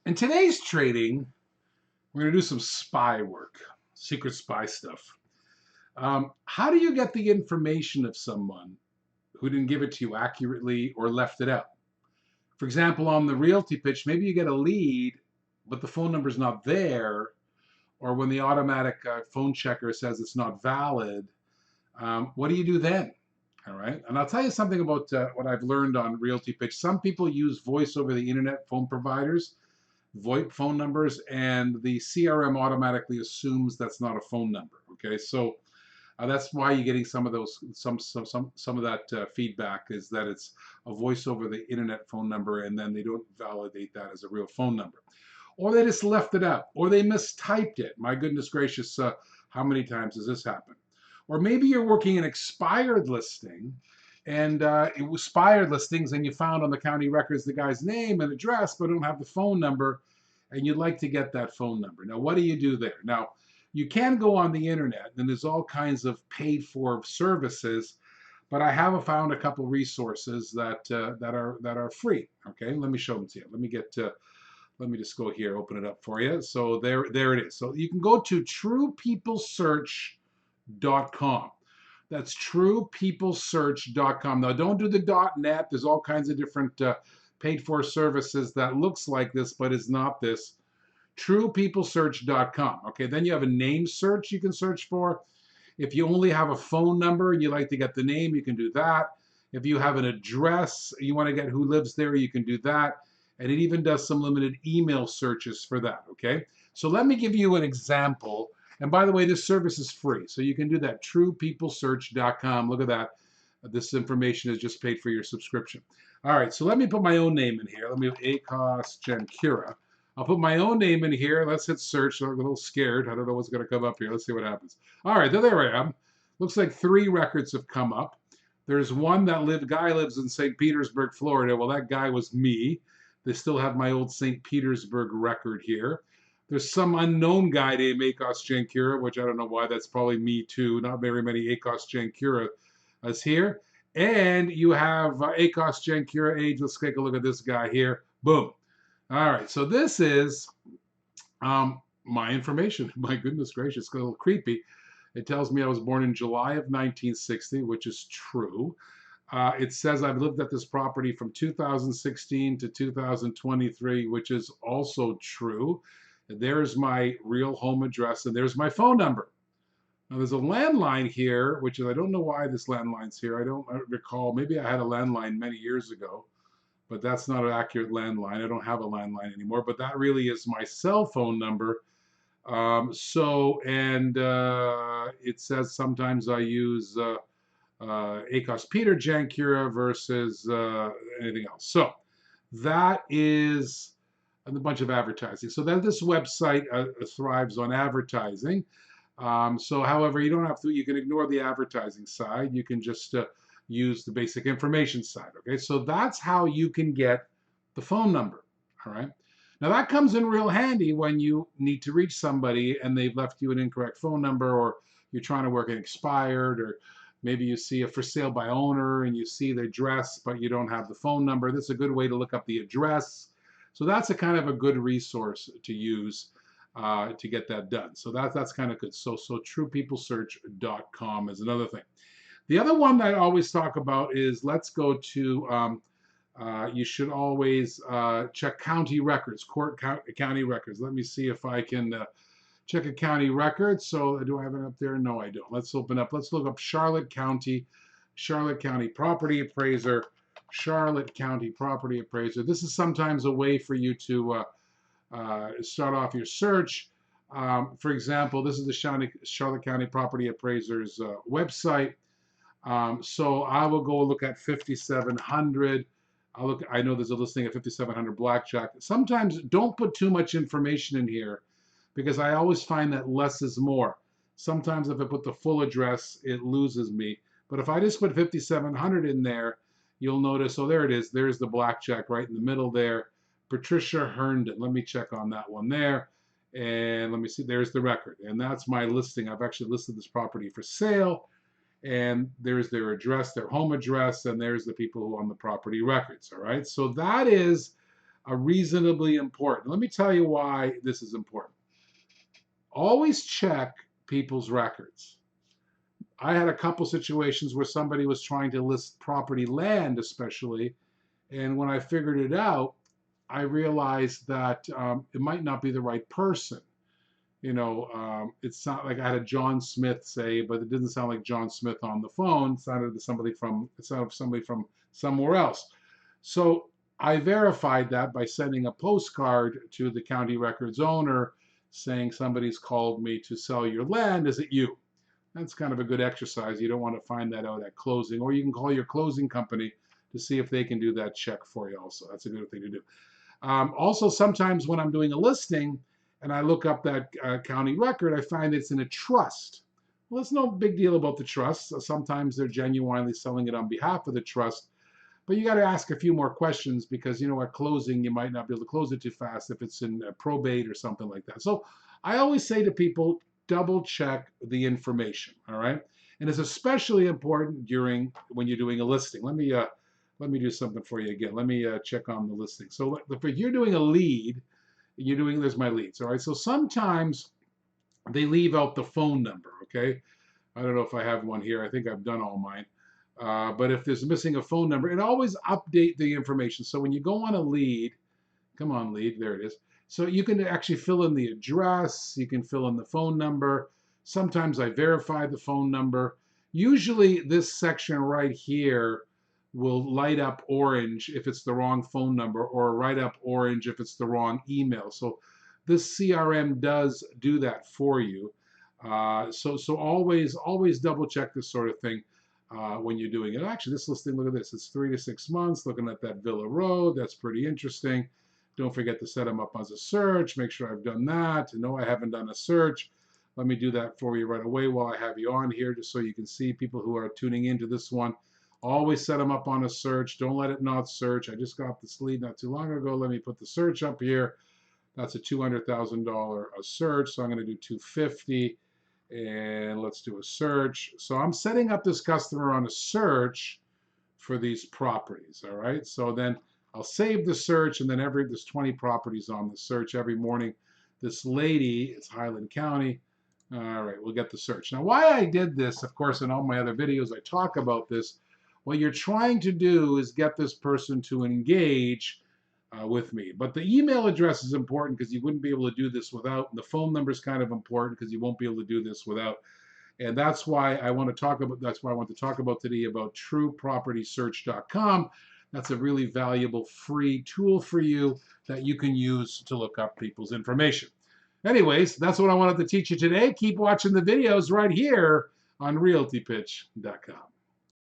In today's trading, we're going to do some spy work, secret spy stuff. How do you get the information of someone who didn't give it to you accurately or left it out? For example, on the realty pitch, maybe you get a lead, but the phone number's not there, or when the automatic phone checker says it's not valid. What do you do then? All right. And I'll tell you something about what I've learned on realty pitch. Some people use voice over the internet phone providers, VoIP phone numbers, and the CRM automatically assumes that's not a phone number. Okay, so that's why you're getting some of those, some of that feedback is that it's a voice over the internet phone number, and then they don't validate that as a real phone number, or they just left it out, or they mistyped it. My goodness gracious, how many times has this happened? Or maybe you're working an expired listing, and it was expired listings, and you found on the county records the guy's name and address, but don't have the phone number, and you'd like to get that phone number. Now, what do you do there? Now, you can go on the internet, and there's all kinds of paid-for services, but I have found a couple resources that are free. Okay, let me show them to you. Let me just go here, open it up for you. So there it is. So you can go to truepeoplesearch.com. That's truepeoplesearch.com. Now, don't do the .net. There's all kinds of different paid-for services that looks like this, but is not this. Truepeoplesearch.com. Okay, then you have a name search you can search for. If you only have a phone number and you like to get the name, you can do that. If you have an address, you want to get who lives there, you can do that. And it even does some limited email searches for that. Okay, so let me give you an example. And by the way, this service is free, so you can do that. Truepeoplesearch.com. Look at that. This information is just paid for your subscription. All right, so let me put my own name in here. Let me have ACOS Jankura. I'll put my own name in here. Let's hit search. I'm a little scared. I don't know what's going to come up here. Let's see what happens. All right, there I am. Looks like 3 records have come up. There's one guy lives in St. Petersburg, Florida. Well, that guy was me. They still have my old St. Petersburg record here. There's some unknown guy named Akos Jankura, which I don't know why. That's probably me too. Not very many Akos Jankura is here. And you have Akos Jankura age. Let's take a look at this guy here. Boom. All right, so this is my information. My goodness gracious, it's a little creepy. It tells me I was born in July of 1960, which is true. It says I've lived at this property from 2016 to 2023, which is also true. There's my real home address, and there's my phone number. Now, there's a landline here, which is, I don't know why this landline's here. I don't recall. Maybe I had a landline many years ago, but that's not an accurate landline. I don't have a landline anymore, but that really is my cell phone number. It says sometimes I use ACOS Peter Jankura versus anything else. So that is a bunch of advertising. So then this website thrives on advertising. However, you don't have to, you can ignore the advertising side. You can just use the basic information side. Okay, so that's how you can get the phone number. All right. Now that comes in real handy when you need to reach somebody and they've left you an incorrect phone number, or you're trying to work an expired, or maybe you see a for sale by owner and you see the address, but you don't have the phone number. This is a good way to look up the address. So that's a kind of a good resource to use to get that done. So that's kind of good. So truepeoplesearch.com is another thing. The other one that I always talk about is, let's go to, you should always check county records, county records. Let me see if I can check a county record. So do I have it up there? No, I don't. Let's look up Charlotte County Property Appraiser, Charlotte County Property Appraiser. This is sometimes a way for you to start off your search. For example, this is the Charlotte County Property Appraiser's website. So I will go look at 5700. I know there's a listing at 5700 Blackjack. Sometimes don't put too much information in here, because I always find that less is more. Sometimes if I put the full address, it loses me. But if I just put 5700 in there, you'll notice, oh, there it is. There's the Blackjack right in the middle there. Patricia Herndon. Let me check on that one there. And let me see, there's the record. And that's my listing. I've actually listed this property for sale. And there's their address, their home address, and there's the people who own the property records. All right. So that is reasonably important. Let me tell you why this is important. Always check people's records. I had a couple situations where somebody was trying to list property, land especially, and when I figured it out, I realized that it might not be the right person. It's not like I had a John Smith say, but it didn't sound like John Smith on the phone. It sounded somebody from somewhere else. So I verified that by sending a postcard to the county records owner saying somebody's called me to sell your land. Is it you? That's kind of a good exercise. You don't want to find that out at closing, or you can call your closing company to see if they can do that check for you also. That's a good thing to do. Also, sometimes when I'm doing a listing and I look up that county record, I find it's in a trust. Well, there's no big deal about the trust. Sometimes they're genuinely selling it on behalf of the trust, but you got to ask a few more questions because, at closing, you might not be able to close it too fast if it's in probate or something like that. So I always say to people, double check the information, all right? And it's especially important when you're doing a listing. Let me do something for you again. Let me check on the listing. So if you're doing a lead, there's my leads, all right? So sometimes they leave out the phone number, okay? I don't know if I have one here. I think I've done all mine. But if there's missing a phone number, it always update the information. So when you go on a lead, come on lead, there it is. So you can actually fill in the address, you can fill in the phone number. Sometimes I verify the phone number. Usually this section right here will light up orange if it's the wrong phone number, or light up orange if it's the wrong email. So this CRM does do that for you. So always double check this sort of thing when you're doing it. Actually, this listing, look at this. It's 3 to 6 months. Looking at that Villa Road, that's pretty interesting. Don't forget to set them up as a search. Make sure I've done that. No, I haven't done a search. Let me do that for you right away while I have you on here, just so you can see people who are tuning into this one. Always set them up on a search. Don't let it not search. I just got this lead not too long ago. Let me put the search up here. That's a $200,000 a search, so I'm going to do 250, and let's do a search. So I'm setting up this customer on a search for these properties, all right? So then I'll save the search, and then there's 20 properties on the search every morning. This lady, it's Highland County. All right, we'll get the search. Now, why I did this, of course, in all my other videos, I talk about this. What you're trying to do is get this person to engage with me. But the email address is important because you wouldn't be able to do this without. And the phone number is kind of important because you won't be able to do this without. And that's why I want to talk about. That's why I want to talk about today about TruePropertySearch.com. That's a really valuable free tool for you that you can use to look up people's information. Anyways, that's what I wanted to teach you today. Keep watching the videos right here on RealtyPitch.com.